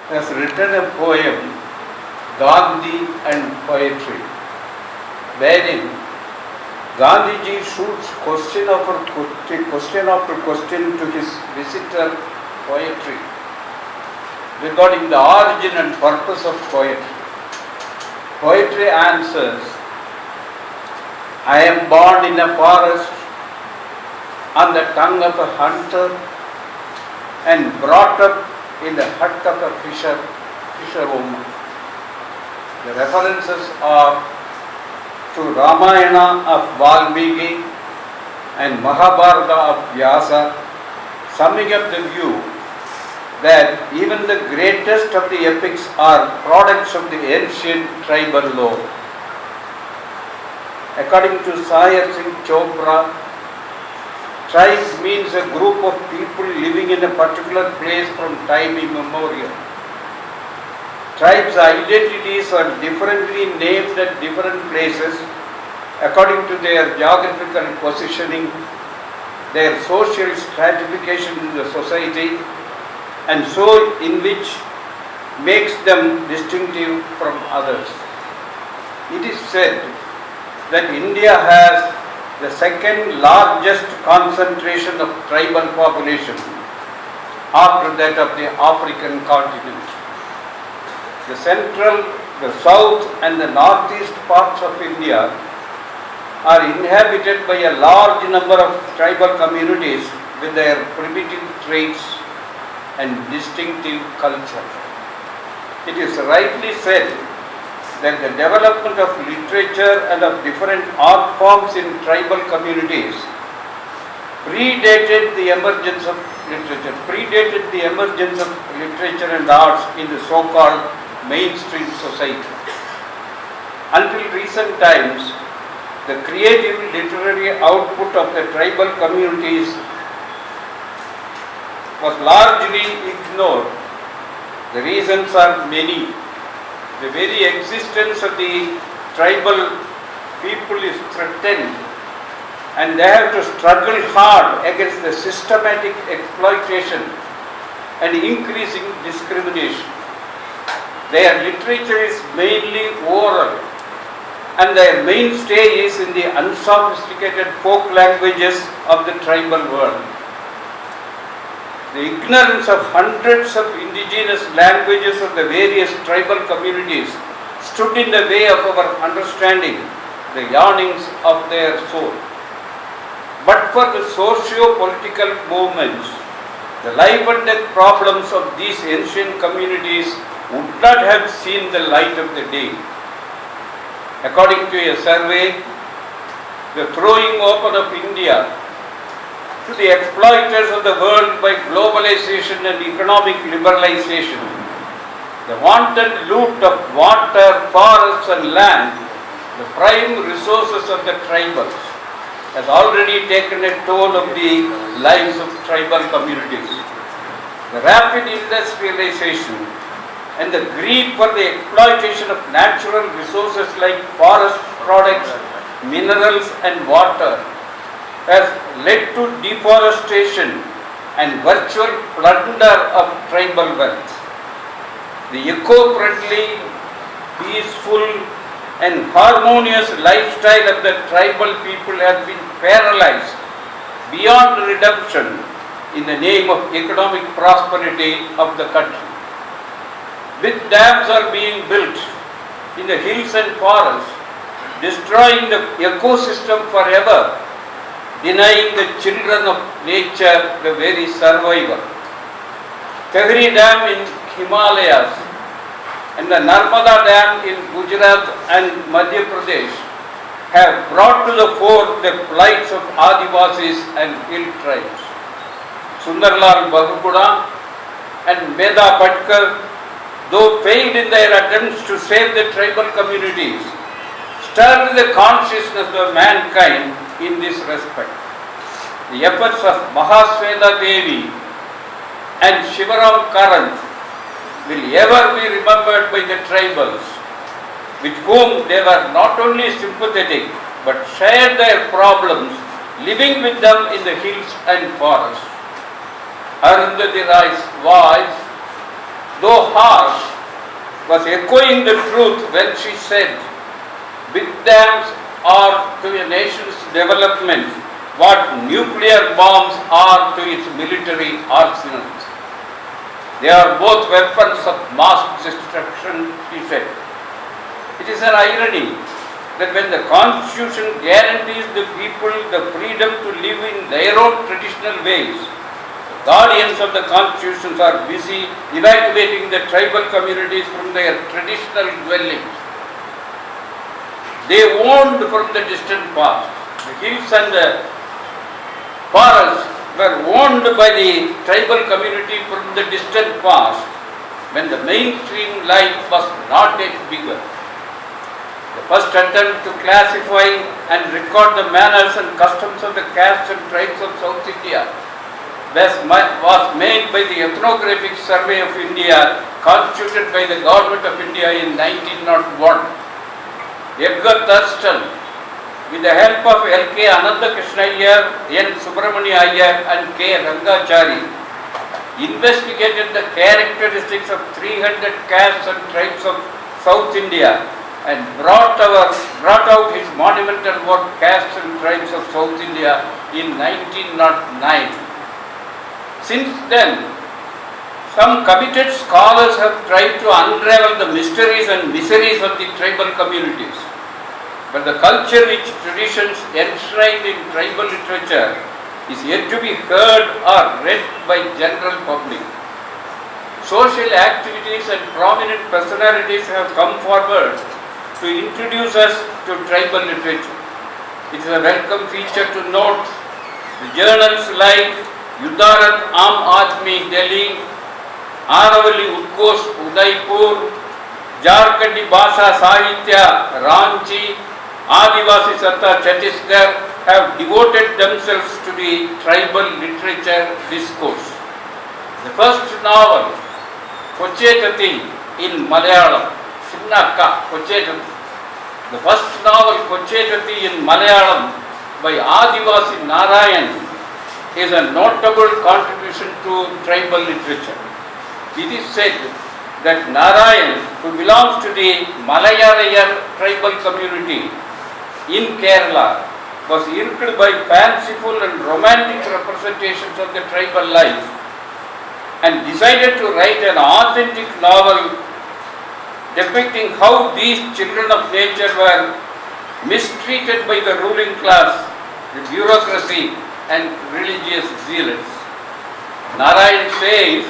has written a poem, Gandhi and Poetry, wherein Gandhiji shoots question after question to his visitor poetry regarding the origin and purpose of poetry. Poetry answers, I am born in a forest on the tongue of a hunter and brought up in the hut of a fisherwoman. The references are to Ramayana of Valmiki and Mahabharata of Vyasa, summing up the view that even the greatest of the epics are products of the ancient tribal lore. According to Sahitya Akademi, tribe means a group of people living in a particular place from time immemorial. Tribes' identities are differently named at different places according to their geographical positioning, their social stratification in the society, and so in which makes them distinctive from others. It is said that India has the second largest concentration of tribal population after that of the African continent. The central, the south and the northeast parts of India are inhabited by a large number of tribal communities with their primitive traits and distinctive culture. It is rightly said that the development of literature and of different art forms in tribal communities predated the emergence of literature and arts in the so-called mainstream society. Until recent times, the creative literary output of the tribal communities was largely ignored. The reasons are many. The very existence of the tribal people is threatened, and they have to struggle hard against the systematic exploitation and increasing discrimination. Their literature is mainly oral, and their mainstay is in the unsophisticated folk languages of the tribal world. The ignorance of hundreds of indigenous languages of the various tribal communities stood in the way of our understanding the yearnings of their soul. But for the socio-political movements, the life and death problems of these ancient communities would not have seen the light of the day. According to a survey, the throwing open of India to the exploiters of the world by globalization and economic liberalization, the wanton loot of water, forests and land, the prime resources of the tribals, has already taken a toll of the lives of tribal communities. The rapid industrialization and the greed for the exploitation of natural resources like forest products, minerals and water has led to deforestation and virtual plunder of tribal wealth. The eco-friendly, peaceful and harmonious lifestyle of the tribal people has been paralyzed beyond redemption in the name of economic prosperity of the country. Big dams are being built in the hills and forests, destroying the ecosystem forever, denying the children of nature the very survival. Tehri Dam in Himalayas and the Narmada Dam in Gujarat and Madhya Pradesh have brought to the fore the plights of Adivasis and hill tribes. Sundarlal Bahuguda and Meda Patkar, though failed in their attempts to save the tribal communities, stirred the consciousness of mankind in this respect. The efforts of Mahasweta Devi and Shivaram Karan will ever be remembered by the tribals, with whom they were not only sympathetic but shared their problems, living with them in the hills and forests. Arundhati Roy's voice though harsh, was echoing the truth when she said, big dams are to a nation's development what nuclear bombs are to its military arsenals. They are both weapons of mass destruction, he said. It is an irony that when the Constitution guarantees the people the freedom to live in their own traditional ways, guardians of the Constitutions are busy evacuating the tribal communities from their traditional dwellings. They owned from the distant past. The hills and the forests were owned by the tribal community from the distant past when the mainstream life was not yet bigger. The first attempt to classify and record the manners and customs of the castes and tribes of South India was made by the Ethnographic Survey of India constituted by the Government of India in 1901. Edgar Thurston, with the help of L.K. Anandakrishna Iyer, N. Subramania Iyer and K. Rangachari, investigated the characteristics of 300 castes and tribes of South India and brought out his monumental work Castes and Tribes of South India in 1909. Since then, some committed scholars have tried to unravel the mysteries and miseries of the tribal communities. But the culture-rich traditions enshrined in tribal literature is yet to be heard or read by general public. Social activities and prominent personalities have come forward to introduce us to tribal literature. It is a welcome feature to note the journals like Yudarat Aam Aadmi Delhi, Aravali Utkosh Udaipur, Jharkhandi Bhasha Sahitya Ranchi, Adivasi Satta Chhattisgarh have devoted themselves to the tribal literature discourse. The first novel, Kochetati in Malayalam, Sinnakka Kochetati. The first novel, Kochetati in Malayalam by Adivasi Narayan, is a notable contribution to tribal literature. It is said that Narayan, who belongs to the Malayalayan tribal community in Kerala, was irked by fanciful and romantic representations of the tribal life and decided to write an authentic novel depicting how these children of nature were mistreated by the ruling class, the bureaucracy and religious zealots. Narayan says,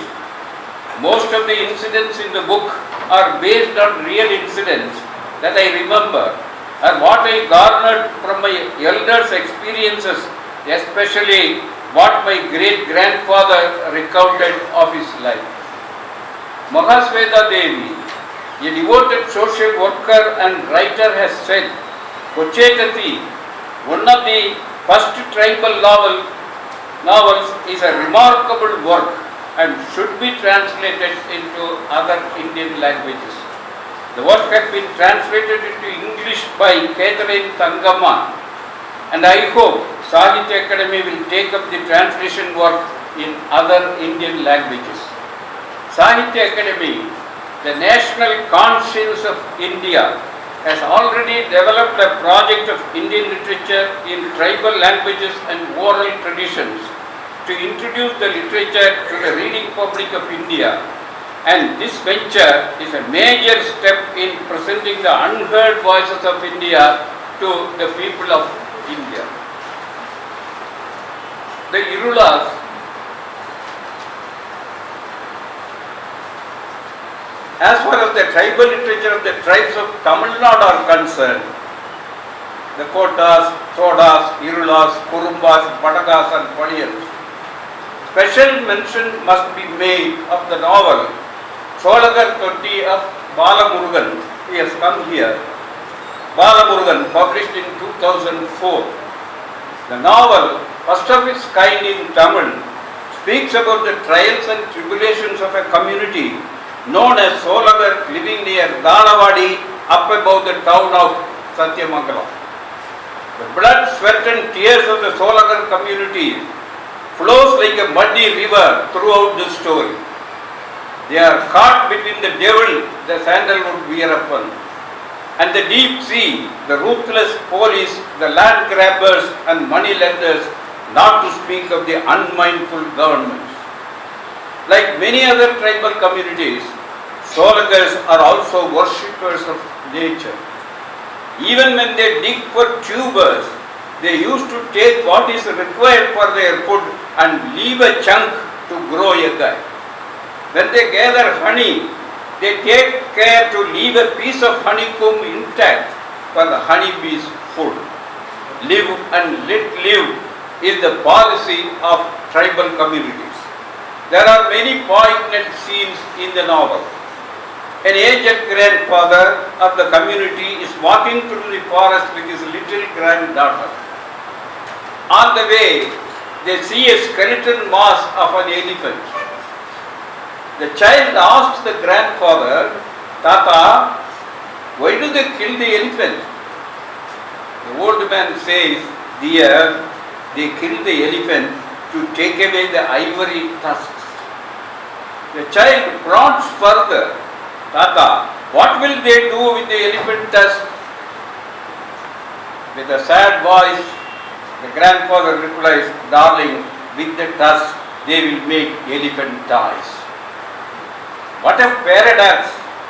most of the incidents in the book are based on real incidents that I remember and what I garnered from my elders' experiences, especially what my great-grandfather recounted of his life. Mahasweta Devi, a devoted social worker and writer, has said, Kochetati, one of the first tribal novels, is a remarkable work and should be translated into other Indian languages. The work has been translated into English by Catherine Tangama, and I hope Sahitya Akademi will take up the translation work in other Indian languages. Sahitya Akademi, the national conscience of India, has already developed a project of Indian literature in tribal languages and oral traditions to introduce the literature to the reading public of India, and this venture is a major step in presenting the unheard voices of India to the people of India. The Irulas, as far as the tribal literature of the tribes of Tamil Nadu are concerned, the Kotas, Thodas, Irulas, Kurumbas, Patakas and Paliyans, special mention must be made of the novel Cholagar Totti of Balamurugan. He has come here. Balamurugan, published in 2004. The novel, first of its kind in Tamil, speaks about the trials and tribulations of a community known as Solagar living near Dalavadi up above the town of Satyamangalam. The blood, sweat and tears of the Solagar community flows like a muddy river throughout the story. They are caught between the devil, the sandalwood wereupon, and the deep sea, the ruthless police, the land grabbers and money lenders, not to speak of the unmindful governments. Like many other tribal communities, Solagars are also worshippers of nature. Even when they dig for tubers, they used to take what is required for their food and leave a chunk to grow a guy. When they gather honey, they take care to leave a piece of honeycomb intact for the honeybee's food. Live and let live is the policy of tribal communities. There are many poignant scenes in the novel. An aged grandfather of the community is walking through the forest with his little granddaughter. On the way, they see a skeleton mask of an elephant. The child asks the grandfather, "Tata, why do they kill the elephant?" The old man says, "Dear, they kill the elephant to take away the ivory tusks." The child prods further, "Tata, what will they do with the elephant tusk?" With a sad voice, the grandfather replies, "Darling, with the tusk they will make elephant toys." What a paradox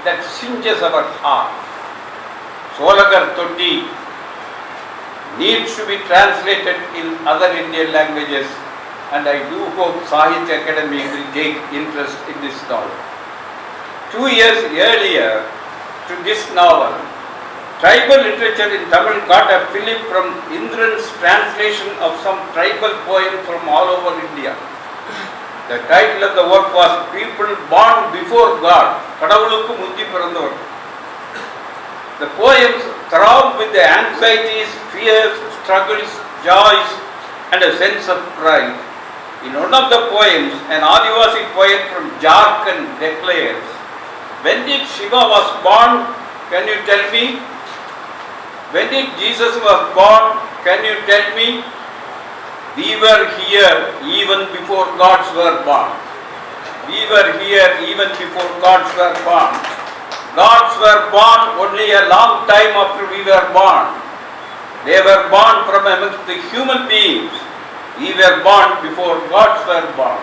that singes our heart. Solagar Totti needs to be translated in other Indian languages, and I do hope Sahitya Akademi will take interest in this novel. 2 years earlier to this novel, tribal literature in Tamil got a fillip from Indran's translation of some tribal poem from all over India. The title of the work was People Born Before God. கடவுளுக்கு முந்தி பிறந்தவர். The poems throb with the anxieties, fears, struggles, joys, and a sense of pride. In one of the poems, an Adivasi poet from Jharkhand declares, "When did Shiva was born? Can you tell me? When did Jesus was born? Can you tell me? We were here even before gods were born. We were here even before gods were born. Gods were born only a long time after we were born. They were born from amongst the human beings. We were born before gods were born."